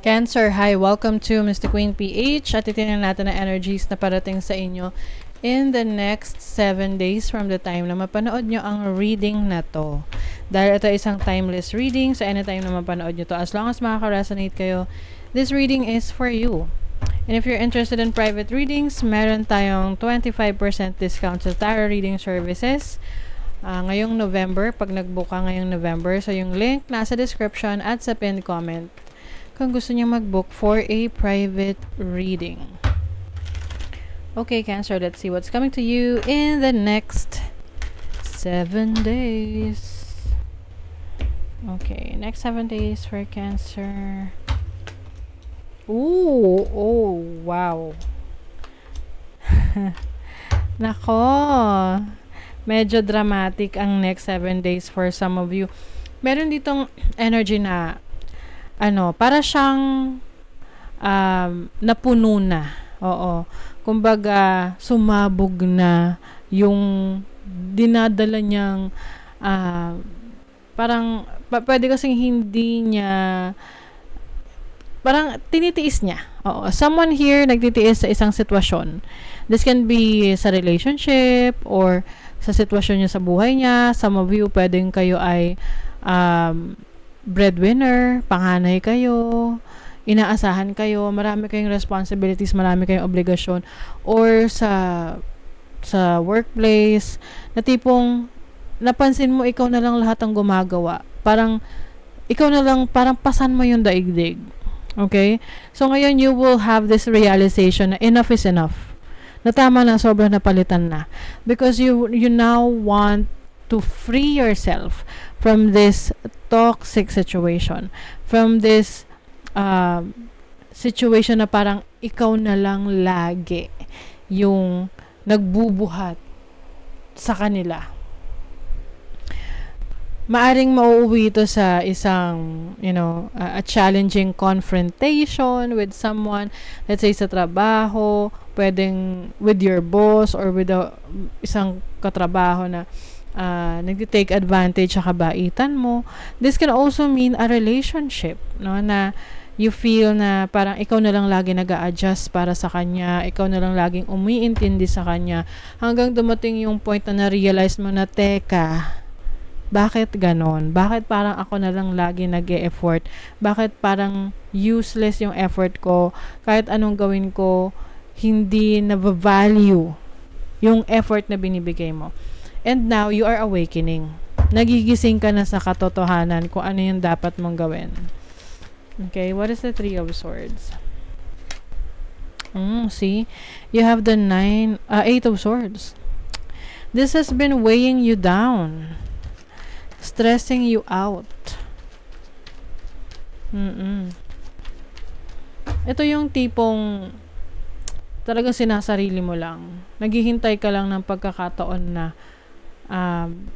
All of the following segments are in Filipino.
Cancer, hi! Welcome to Mr. Queen PH at titingnan natin ang energies na parating sa inyo in the next 7 days from the time na mapanood nyo ang reading na to. Dahil ito isang timeless reading, so anytime na mapanood nyo to, as long as makaka-resonate kayo, this reading is for you. And if you're interested in private readings, meron tayong 25% discount sa tarot reading services. Ngayong November, pag nag-book ka ngayong November, so yung link nasa description at sa pinned comment kung gusto niyo mag-book for a private reading. Okay, Cancer, let's see what's coming to you in the next 7 days. Okay, next 7 days for Cancer. Ooh, oh, wow. Nako, medyo dramatic ang next 7 days for some of you. Meron ditong energy na para siyang napuno na. Oo. Kumbaga, sumabog na yung dinadala niyang parang pwede kasing hindi niya parang tinitiis niya. Oo. Someone here nagtitiis sa isang sitwasyon. This can be sa relationship or sa sitwasyon niya sa buhay niya. Some of you, pwedeng kayo ay breadwinner, panganay kayo, inaasahan kayo, marami kayong responsibilities, marami kayong obligasyon, or sa workplace, na tipong napansin mo ikaw na lang lahat ang gumagawa. Parang ikaw na lang, parang pasan mo yung daigdig. Okay? So ngayon you will have this realization na enough is enough. Na tama na, sobrang napalitan na. Because you now want to free yourself from this toxic situation, from this situation na parang ikaw na lang lagi yung nagbubuhat sa kanila. Maaring mauuwi ito sa isang, a challenging confrontation with someone, let's say sa trabaho, pwedeng with your boss or with isang katrabaho na nag-take advantage sa kabaitan mo. This can also mean a relationship, no? Na you feel na parang ikaw na lang lagi nag-a-adjust para sa kanya, ikaw na lang laging umiintindi sa kanya, hanggang dumating yung point na na-realize mo na, teka, bakit ganon? Bakit parang ako na lang lagi nag-e-effort? Bakit parang useless yung effort ko? Kahit anong gawin ko, hindi na-value yung effort na binibigay mo. And now, you are awakening. Nagigising ka na sa katotohanan kung ano yung dapat mong gawin. Okay, what is the Three of Swords? See? You have the Eight of Swords. This has been weighing you down. Stressing you out. Ito yung tipong talagang sinasarili mo lang. Naghihintay ka lang ng pagkakataon na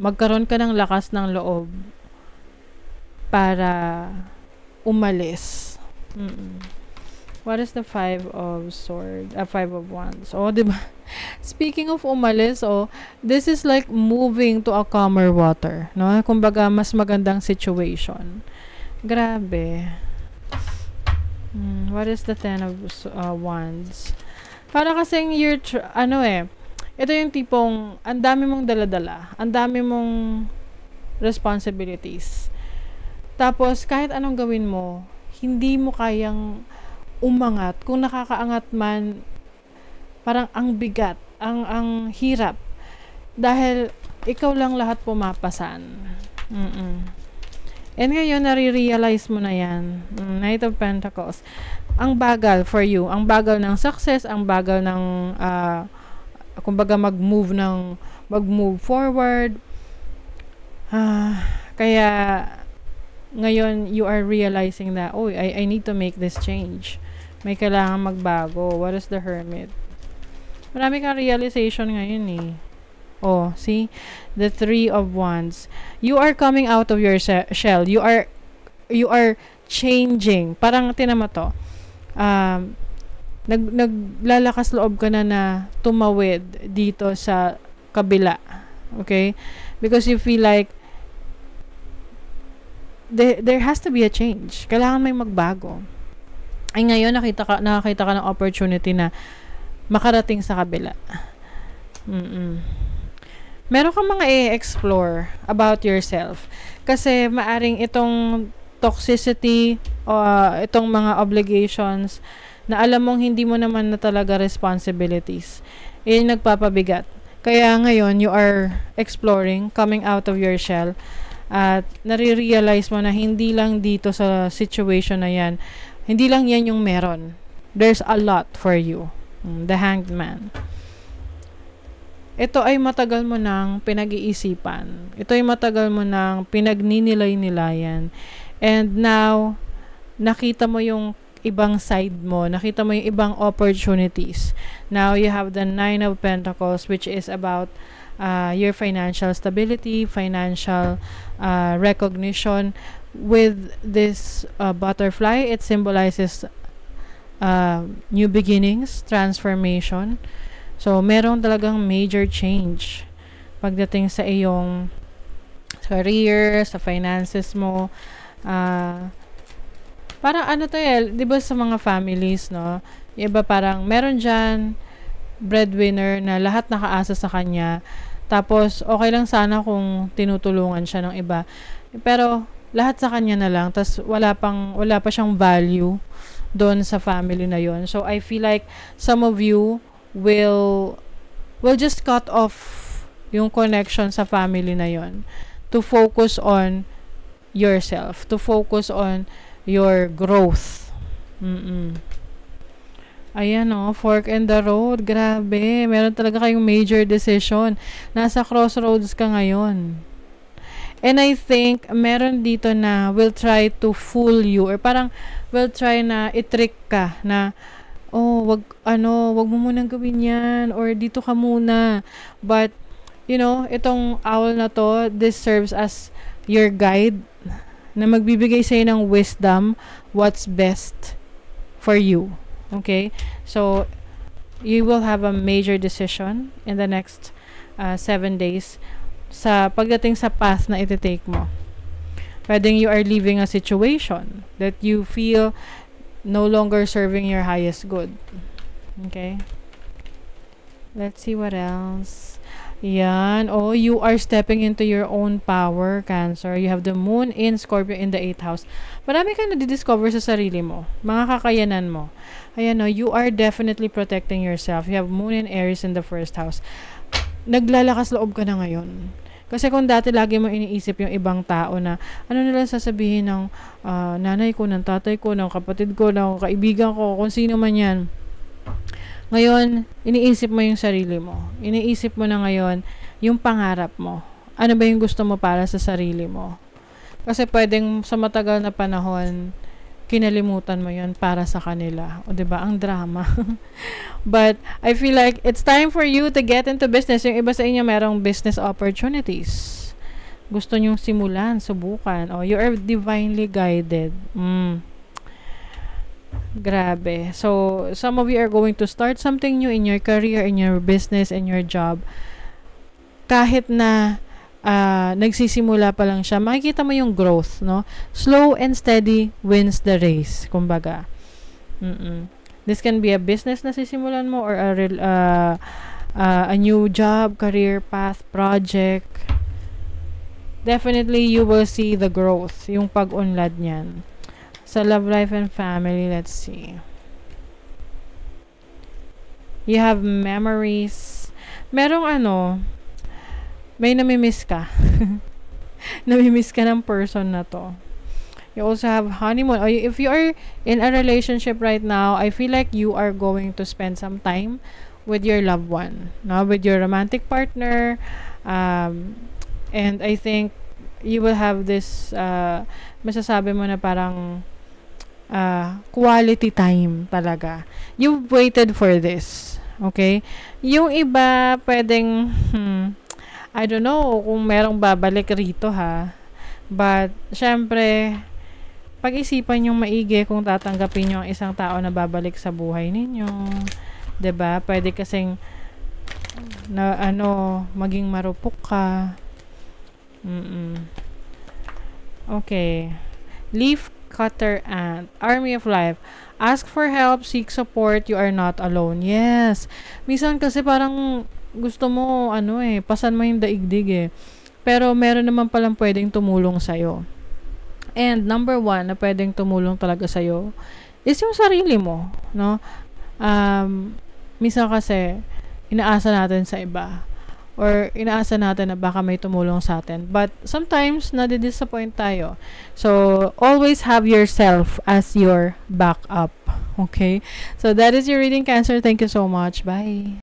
magkaroon ka ng lakas ng loob para umalis. What is the Five of Swords? Five of Wands. Oh, diba? Speaking of umalis, this is like moving to a calmer water, no? Kumbaga, mas magandang situation. Grabe. What is the Ten of Wands? Para kasing you're ito yung tipong ang dami mong dala-dala, ang dami mong responsibilities. Tapos kahit anong gawin mo, hindi mo kayang umangat. Kung nakakaangat man, parang ang bigat, ang hirap. Dahil ikaw lang lahat pumapasan. And ngayon, nare-realize mo na yan. Knight of Pentacles. Ang bagal for you. Ang bagal ng success, ang bagal ng kumbaga mag-move forward. Kaya ngayon you are realizing that I need to make this change. May kailangan magbago. What is the Hermit? Marami kang realization ngayon eh. See? The Three of Wands. You are coming out of your shell. You are changing. Parang tinama to. Naglalakas loob ka na tumawid dito sa kabila. Okay? Because you feel like there has to be a change. Kailangan may magbago. ay ngayon nakakita ka ng opportunity na makarating sa kabila. Meron kang mga i-explore about yourself. Kasi maaring itong toxicity o itong mga obligations na alam mong hindi mo naman na talaga responsibilities, yung nagpapabigat. Kaya ngayon, you are exploring, coming out of your shell, at nare-realize mo na hindi lang dito sa situation na yan, hindi lang yan yung meron. There's a lot for you. The Hanged Man. Ito ay matagal mo nang pinag-iisipan. Ito ay matagal mo nang pinagninilay-nilayan. And now, nakita mo yung ibang side mo. Nakita mo yung ibang opportunities. Now, you have the Nine of Pentacles, which is about your financial stability, financial recognition. With this butterfly, it symbolizes new beginnings, transformation. So, meron talagang major change pagdating sa iyong career, sa finances mo. Parang ano to di ba sa mga families, no? Yung iba parang meron dyan breadwinner na lahat nakaasa sa kanya. Tapos, okay lang sana kung tinutulungan siya ng iba. Pero, lahat sa kanya na lang. Tapos, wala pa siyang value doon sa family na yon. So, I feel like some of you will just cut off yung connection sa family na yon to focus on yourself, to focus on your growth. Ayan fork in the road. Grabe. Meron talaga kayong major decision. Nasa crossroads ka ngayon. And I think, meron dito na will try to fool you or parang will try na i-trick ka na wag mo munang gawin yan or dito ka muna. But, itong owl na to, this serves as your guide na magbibigay sa'yo ng wisdom, what's best for you. Okay? So, you will have a major decision in the next 7 days sa pagdating sa path na iti-take mo. Pwedeng you are leaving a situation that you feel no longer serving your highest good. Okay? Let's see what else. Yan. You are stepping into your own power, Cancer. You have the moon in Scorpio in the 8th house. Marami kang nadidiscover sa sarili mo. Mga kakayanan mo. Ayan you are definitely protecting yourself. You have moon in Aries in the 1st house. Naglalakas loob ka na ngayon. Kasi kung dati lagi mo iniisip yung ibang tao na ano nila sasabihin ng nanay ko, ng tatay ko, ng kapatid ko, ng kaibigan ko, kung sino man yan. Ngayon, iniisip mo yung sarili mo. Iniisip mo na ngayon yung pangarap mo. Ano ba yung gusto mo para sa sarili mo? Kasi pwedeng sa matagal na panahon, kinalimutan mo yun para sa kanila. O diba? Ang drama. But, I feel like it's time for you to get into business. Yung iba sa inyo merong business opportunities. Gusto nyong simulan, subukan. You are divinely guided. Grabe. So, some of you are going to start something new in your career, in your business, in your job. Kahit na nagsisimula pa lang siya, makikita mo yung growth, no? Slow and steady wins the race, kumbaga. This can be a business na sisimulan mo or a new job, career path, project. Definitely, you will see the growth, yung pag-unlad niyan. Sa love life and family, let's see. You have memories. Merong may namimiss ka. Namimiss ka ng person na to. You also have honeymoon. Or if you are in a relationship right now, I feel like you are going to spend some time with your loved one, no? With your romantic partner. And I think you will have this, masasabi mo na parang quality time talaga. You've waited for this. Okay? Yung iba, pwedeng, I don't know kung merong babalik rito ha. But, syempre, pag-isipan yung maigi kung tatanggapin nyo ang isang tao na babalik sa buhay ninyo. 'Di ba? Pwede kasing maging marupok ka. Okay. Leaf Cutter Ant, Army of Life. Ask for help, seek support, you are not alone. Yes. Minsan kasi parang gusto mo, pasan mo yung daigdig eh. Pero meron naman palang pwedeng tumulong sa'yo. And number one na pwedeng tumulong talaga sa'yo is yung sarili mo, no? Minsan kasi, inaasa natin sa iba. Or inaasa natin na baka may tumulong sa atin. But sometimes, nadi-disappoint tayo. So, always have yourself as your backup. Okay? So, that is your reading, Cancer. Thank you so much. Bye.